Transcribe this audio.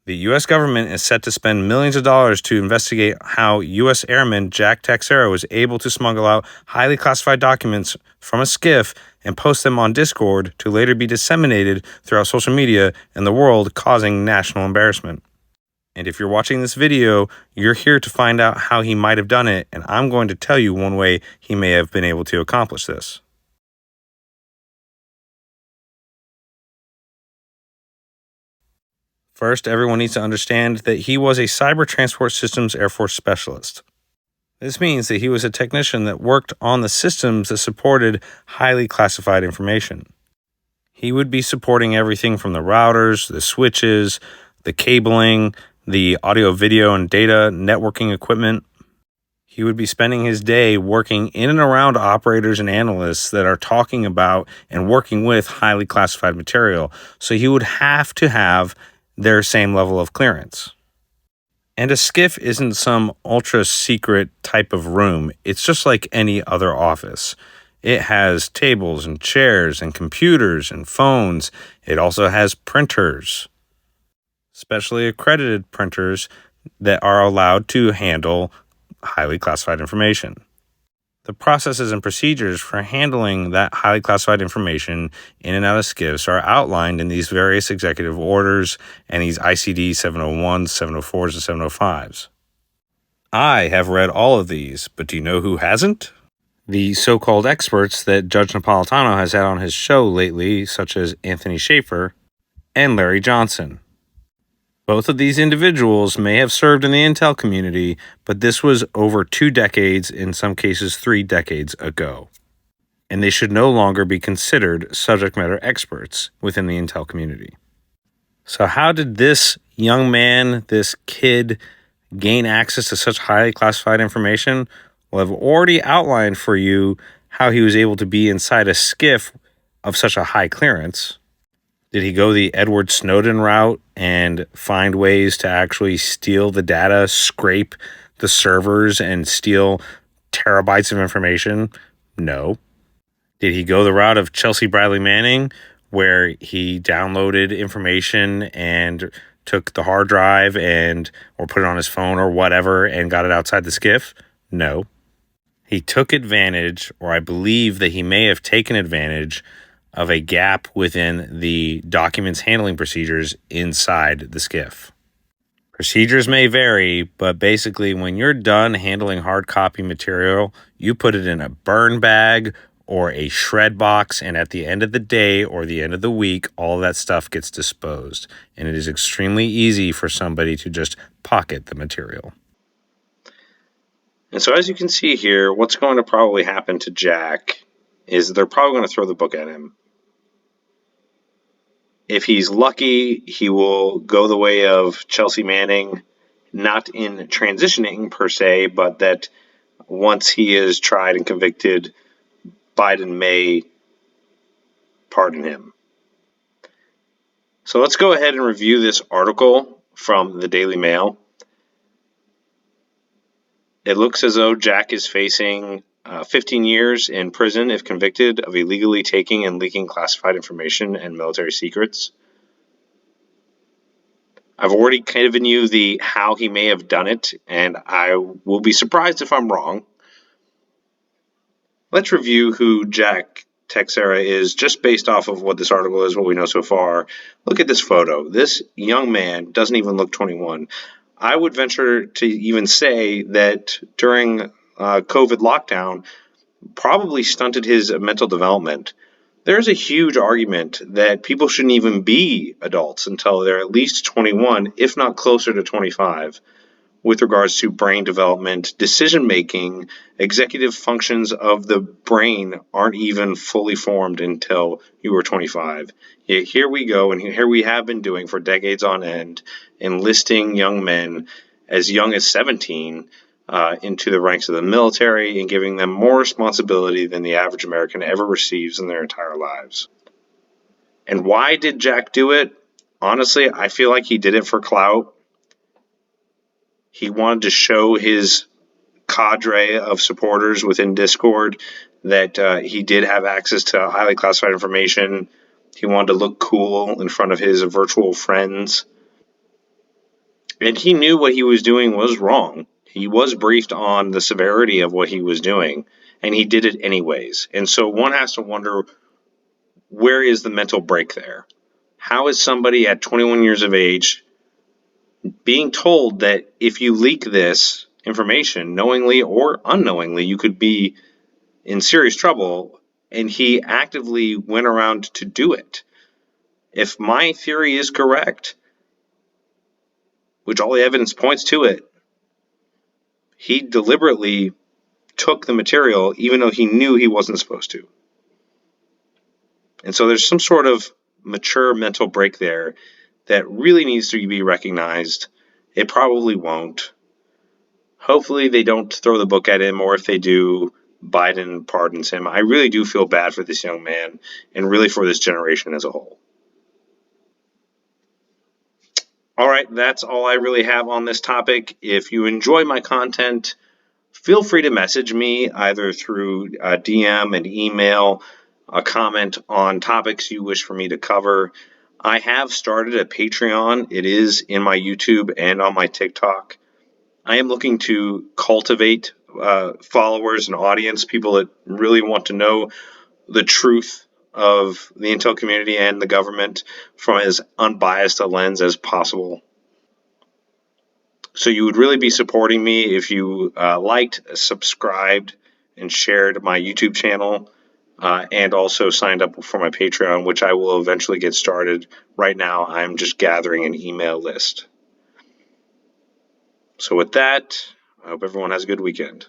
The U.S. government is set to spend millions of dollars to investigate how U.S. Airman Jack Teixeira was able to smuggle out highly classified documents from a skiff and post them on Discord to later be disseminated throughout social media and the world, causing national embarrassment. And if you're watching this video, you're here to find out how he might have done it, and I'm going to tell you one way he may have been able to accomplish this. First, everyone needs to understand that he was a Cyber Transport Systems Air Force specialist. This means that he was a technician that worked on the systems that supported highly classified information. He would be supporting everything from the routers, the switches, the cabling, the audio, video, and data networking equipment. He would be spending his day working in and around operators and analysts that are talking about and working with highly classified material, so he would have to have their same level of clearance. And a skiff isn't some ultra secret type of room. It's just like any other office. It has tables and chairs and computers and phones. It also has printers, specially accredited printers that are allowed to handle highly classified information. The processes and procedures for handling that highly classified information in and out of skiffs are outlined in these various executive orders and these ICD 701s, 704s, and 705s. I have read all of these, but do you know who hasn't? The so-called experts that Judge Napolitano has had on his show lately, such as Anthony Schaefer and Larry Johnson. Both of these individuals may have served in the intel community, but this was over 2 decades, in some cases 3 decades ago. And they should no longer be considered subject matter experts within the intel community. So how did this young man, this kid, gain access to such highly classified information? Well, I've already outlined for you how he was able to be inside a skiff of such a high clearance. Did he go the Edward Snowden route and find ways to actually steal the data, scrape the servers, and steal terabytes of information? No. Did he go the route of Chelsea Bradley Manning, where he downloaded information and took the hard drive or put it on his phone or whatever and got it outside the skiff? No. He took advantage, or I believe that he may have taken advantage, of a gap within the documents handling procedures inside the skiff. Procedures may vary, but basically when you're done handling hard copy material, you put it in a burn bag or a shred box, and at the end of the day or the end of the week, all of that stuff gets disposed. And it is extremely easy for somebody to just pocket the material. And so as you can see here, what's going to probably happen to Jack is they're probably going to throw the book at him. If he's lucky, he will go the way of Chelsea Manning, not in transitioning per se, but that once he is tried and convicted, Biden may pardon him. So let's go ahead and review this article from the Daily Mail. It looks as though Jack is facing 15 years in prison if convicted of illegally taking and leaking classified information and military secrets. I've already given you the how he may have done it, and I will be surprised if I'm wrong. Let's review who Jack Teixeira is just based off of what this article is, what we know so far. Look at this photo. This young man doesn't even look 21. I would venture to even say that during COVID lockdown probably stunted his mental development. There's a huge argument that people shouldn't even be adults until they're at least 21, if not closer to 25, with regards to brain development, decision-making. Executive functions of the brain aren't even fully formed until you were 25. Yet here we go, and here we have been doing for decades on end, enlisting young men as young as 17 into the ranks of the military and giving them more responsibility than the average American ever receives in their entire lives. And why did Jack do it? Honestly, I feel like he did it for clout. He wanted to show his cadre of supporters within Discord that he did have access to highly classified information. He wanted to look cool in front of his virtual friends. And he knew what he was doing was wrong. He was briefed on the severity of what he was doing, and he did it anyways. And so one has to wonder, where is the mental break there? How is somebody at 21 years of age being told that if you leak this information, knowingly or unknowingly, you could be in serious trouble, and he actively went around to do it? If my theory is correct, which all the evidence points to it, he deliberately took the material even though he knew he wasn't supposed to. And so there's some sort of mature mental break there that really needs to be recognized. It probably won't. Hopefully they don't throw the book at him, or if they do, Biden pardons him. I really do feel bad for this young man and really for this generation as a whole. All right, that's all I really have on this topic. If you enjoy my content, feel free to message me either through a DM, an email, a comment on topics you wish for me to cover. I have started a Patreon. It is in my YouTube and on my TikTok. I am looking to cultivate followers and audience, people that really want to know the truth of the intel community and the government from as unbiased a lens as possible. So you would really be supporting me if you liked, subscribed, and shared my YouTube channel, and also signed up for my Patreon, which I will eventually get started. Right now, I'm just gathering an email list. So with that, I hope everyone has a good weekend.